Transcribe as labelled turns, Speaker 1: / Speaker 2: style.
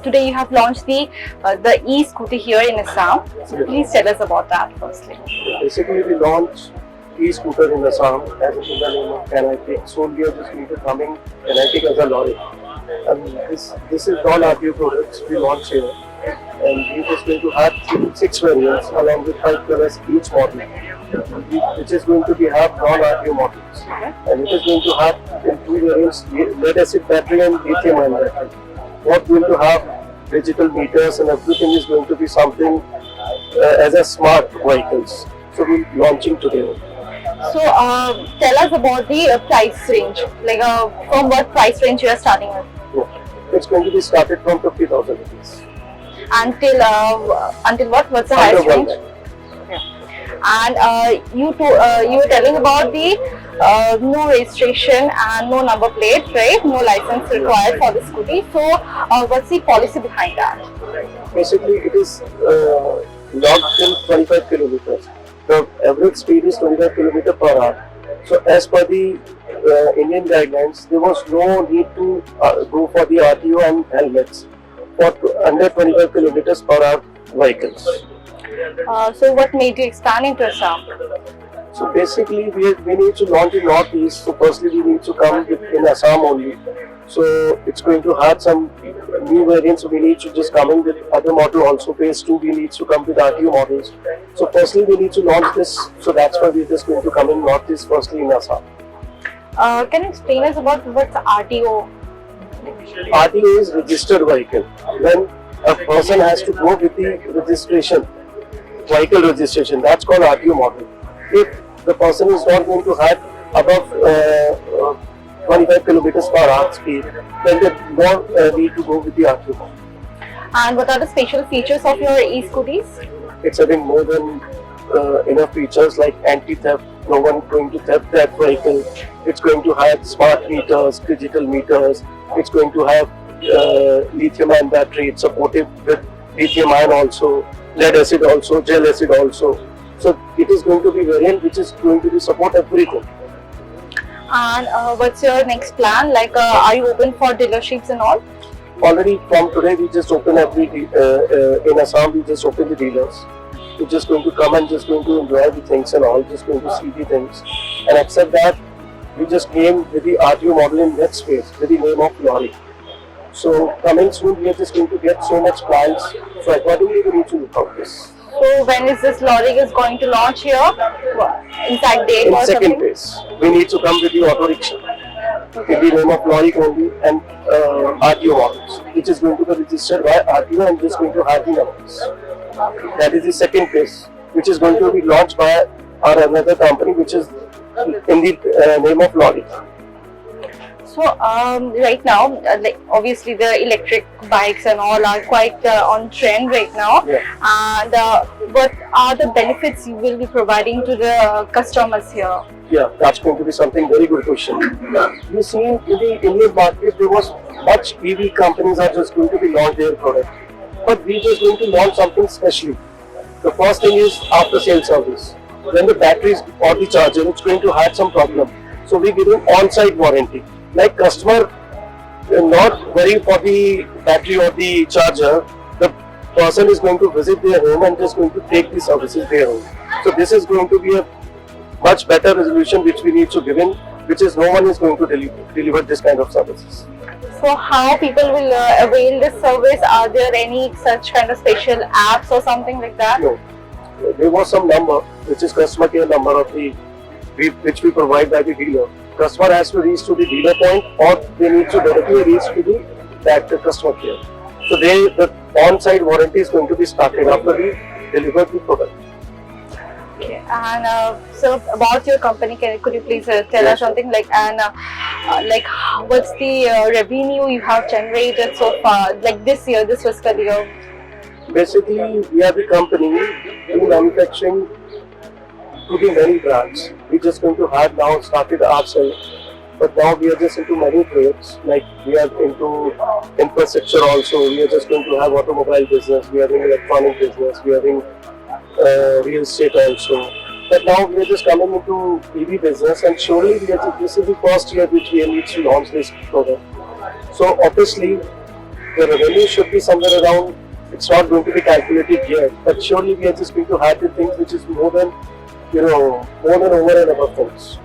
Speaker 1: Today you have launched the e-scooty here in Assam. So please tell us about that firstly.
Speaker 2: Basically, we launched e-scooter in Assam as in the name of Kinetic. Soon we are just going to coming Kinetic as a lorry. And this is non-RTO products we launch here. And we just going to have 6 variants along with 5 colors each model, which is going to be have non-RTO models. And it is going to have in 2 variants lead acid battery and lithium ion battery. What going to have digital meters and everything is going to be something as a smart vehicles. So we're launching today.
Speaker 1: So tell us about the price range. Like from what price range you are starting with?
Speaker 2: It's going to be started from 50,000 rupees.
Speaker 1: Until what? What's the highest range? And you were telling about the no registration and no number plate, right? No license required for the scooty. So what's the policy behind that?
Speaker 2: Basically, it is locked in 25 kilometers. The average speed is 25 kilometers per hour. So as per the Indian guidelines, there was no need to go for the RTO and helmets for under 25 kilometers per hour vehicles.
Speaker 1: So what made you expand into Assam?
Speaker 2: So basically we need to launch in Northeast. So firstly we need to come in Assam only. So it's going to have some new variants. So we need to just come in with other model also. Phase 2 we need to come with RTO models. So firstly we need to launch this. So that's why we're just going to come in Northeast firstly in Assam.
Speaker 1: Can you explain us about what's RTO?
Speaker 2: RTO is registered vehicle. When a person has to go with the registration, vehicle registration, that's called RTO model. If the person is not going to have above 25 kilometers per hour speed, then they don't need to go with the RTO model.
Speaker 1: And what are the special features of your e-scooties?
Speaker 2: It's having more than enough features like anti-theft. No one going to theft that vehicle. It's going to have smart meters, digital meters. It's going to have lithium-ion battery. It's supportive with lithium-ion also, lead acid also, gel acid also. So it is going to be variant which is going to be support everything.
Speaker 1: And what's your next plan? Like, are you open for dealerships and all?
Speaker 2: Already from today we just open in Assam we just open the dealers. We're just going to come and just going to enjoy the things and all, just going to see the things. And except that, we just came with the RTO model in next phase with the name of lorry. So coming soon, we are just going to get so much clients. So accordingly, we need to look out this.
Speaker 1: So when is this lorry is going to launch here? Inside date
Speaker 2: in
Speaker 1: or
Speaker 2: second
Speaker 1: something?
Speaker 2: phase, we need to come with the auto rickshaw. Okay. With the name of lorry only and RTO models, which is going to be registered by RTO and just going to have the numbers. That is the second phase, which is going to be launched by our another company, which is in the name of lorry.
Speaker 1: So right now, like obviously the electric bikes and all are quite on trend right now.
Speaker 2: Yeah.
Speaker 1: And what are the benefits you will be providing to the customers here?
Speaker 2: Yeah, that's going to be something very good question. You see, in the Indian market, there was much EV companies are just going to be launch their product, but we just going to launch something specially. The first thing is after sales service. When the battery is or the charger, it's going to have some problem. So we give an on-site warranty. Like customer not worry for the battery or the charger, the person is going to visit their home and just going to take the services there home. So this is going to be a much better resolution which we need to give in, which is no one is going to deliver this kind of services.
Speaker 1: So how people will avail this service? Are there any such kind of special apps or something like that?
Speaker 2: No. There was some number which is customer care number of which we provide by the dealer. Customer has to reach to the dealer point or they need to directly reach to the customer care. So the on-site warranty is going to be started after we deliver the product.
Speaker 1: Okay. And so about your company, could you please tell us something like like what's the revenue you have generated so far, like this year, this fiscal year?
Speaker 2: Basically, we are the company in manufacturing to the many brands. We just going to have now started ourselves, but now we are just into many trades. Like we are into infrastructure also. We are just going to have automobile business. We are in electronic business. We are in real estate also. But now we are just coming into EV business, and surely this is the first year which we need to launch this product. So obviously, the revenue should be somewhere around, it's not going to be calculated yet, but surely we are just going to have the things which is more than, more than over and above things.